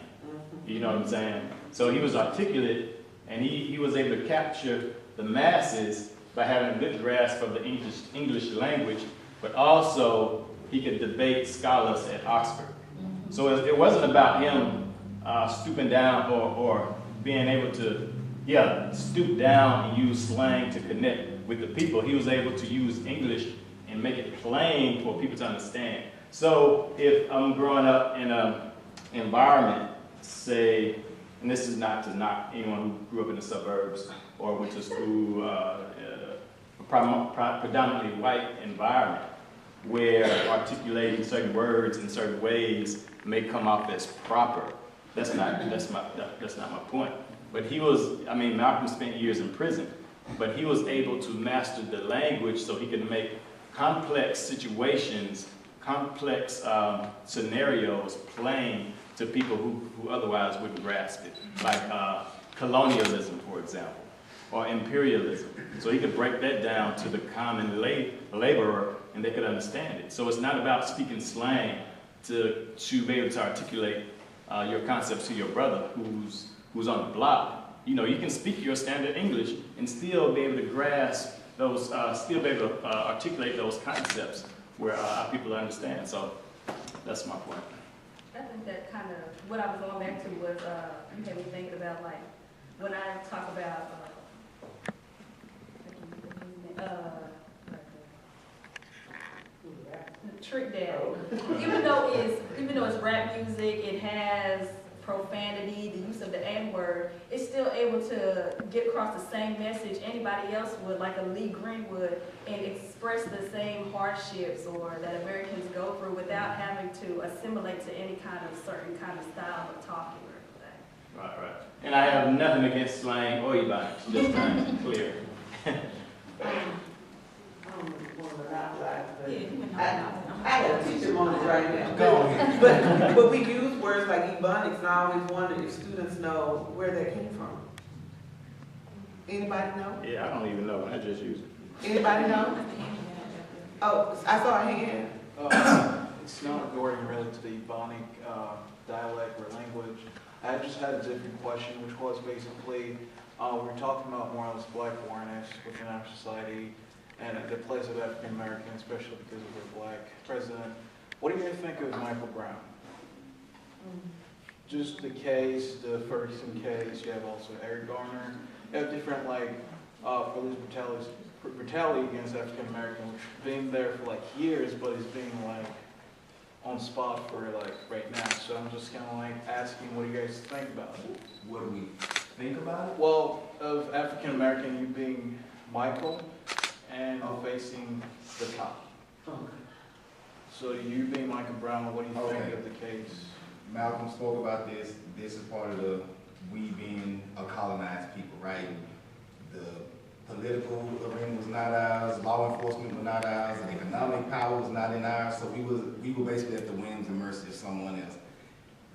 You know what I'm saying? So he was articulate, and he was able to capture the masses by having a good grasp of the English language, but also he could debate scholars at Oxford. So it wasn't about him stooping down or being able to, stoop down and use slang to connect with the people. He was able to use English and make it plain for people to understand. So if I'm growing up in an environment, say, and this is not to knock anyone who grew up in the suburbs or went to school, predominantly white environment, where articulating certain words in certain ways may come off as proper. That's not my point. But he was, Malcolm spent years in prison, but he was able to master the language so he could make complex situations, complex scenarios plain to people who otherwise wouldn't grasp it, like colonialism, for example, or imperialism. So he could break that down to the common laborer, and they could understand it. So it's not about speaking slang to be able to articulate your concepts to your brother who's on the block. You know, you can speak your standard English and still be able to grasp those, still be able to articulate those concepts where our people understand. So that's my point.
I think that kind of, what I was going back to was, you had me thinking about, like, when I talk about, the Trick Daddy. Even though it's rap music, it has profanity, the use of the N-word, it's still able to get across the same message anybody else would, like a Lee Greenwood, and express the same hardships or that Americans go through without having to assimilate to any kind of certain kind of style of talking or anything.
Right. And I have nothing against slang or Ebonics, just trying to be clear.
I got a teacher moment right now. But we use words like Ebonics, and I always wondered if students know where that came from. Anybody know?
Yeah, I don't even know. I just use it.
Anybody know? Oh, I saw a hand.
It's not regarding really to the Ebonic dialect or language. I just had a different question, which was basically, we're talking about more or less black awareness within our society and the place of African Americans, especially because of the black president. What do you think of Michael Brown? Just the case, the Ferguson case, you have also Eric Garner. You have different police brutality against African Americans, which being there for years, but is being on spot for right now. So I'm just kind of asking, what do you guys think about it?
What do we think about it?
Well, of African American, you being Michael, and facing the cop.
Okay.
So you being Michael Brown, what do you think of the case?
Malcolm spoke about this. This is part of the we being a colonized people, right? The political arena was not ours, law enforcement was not ours, the economic power was not in ours, so we were basically at the whims and mercy of someone else.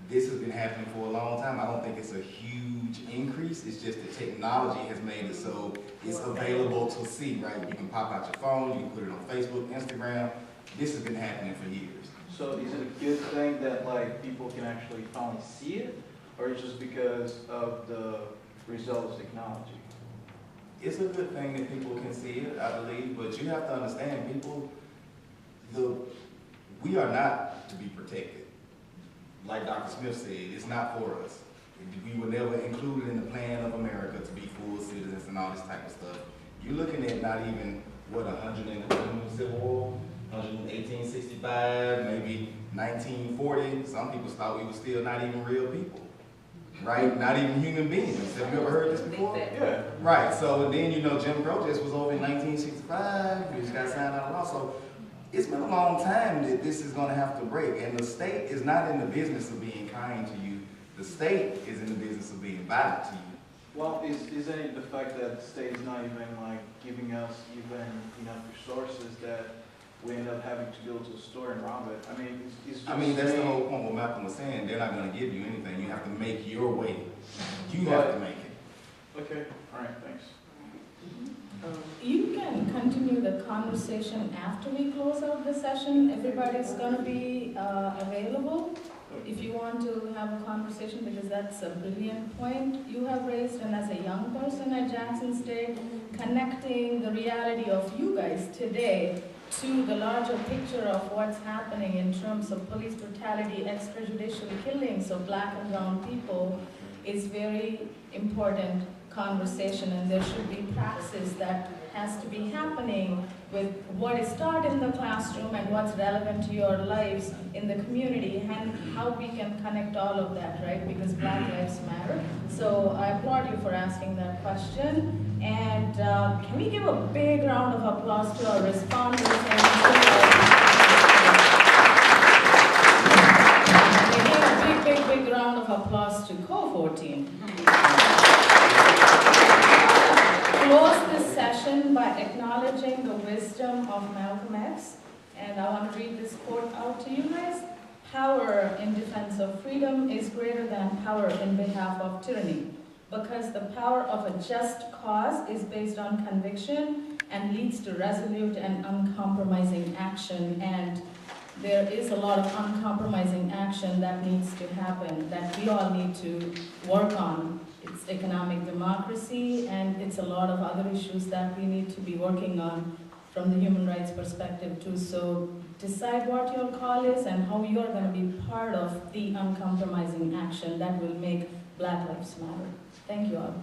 This has been happening for a long time. I don't think it's a huge increase. It's just the technology has made it so it's available to see, right? You can pop out your phone, you can put it on Facebook, Instagram. This has been happening for years.
So is it a good thing that people can actually finally see it? Or is it just because of the results of technology?
It's a good thing that people can see it, I believe, but you have to understand, we are not to be protected. Like Dr. Smith said, it's not for us. We were never included in the plan of America to be full citizens and all this type of stuff. You're looking at not even, 100 in the Civil War, 1865, maybe 1940. Some people thought we were still not even real people. right? Not even human beings. Have you ever heard this before?
Yeah.
Right, so then, you know, Jim Crow just was over in 1965, we just got signed out of law, so it's been a long time that this is gonna have to break, and the state is not in the business of being kind to you. The state is in the business of being bad to you.
Well, is any the fact that the state is not even like giving us even enough resources that we end up having to go to a store and rob it? I mean, it's just.
I mean, that's the whole point what Malcolm was saying, they're not gonna give you anything, you have to make your way. You have to make it.
Okay, all right, thanks.
You can continue the conversation after we close out the session. Everybody's gonna be available if you want to have a conversation, because that's a brilliant point you have raised. And as a young person at Jackson State, connecting the reality of you guys today to the larger picture of what's happening in terms of police brutality, extrajudicial killings of black and brown people is very important conversation, and there should be practice that has to be happening with what is taught in the classroom and what's relevant to your lives in the community, and how we can connect all of that, right? Because Black Lives Matter. So I applaud you for asking that question. And can we give a big round of applause to our responders? And a big round of applause to COFO team. Close this session by acknowledging the wisdom of Malcolm X, and I want to read this quote out to you guys. Power in defense of freedom is greater than power in behalf of tyranny, because the power of a just cause is based on conviction and leads to resolute and uncompromising action. And there is a lot of uncompromising action that needs to happen, that we all need to work on. It's economic democracy, and it's a lot of other issues that we need to be working on from the human rights perspective too. So decide what your call is and how you're going to be part of the uncompromising action that will make Black Lives Matter. Thank you all.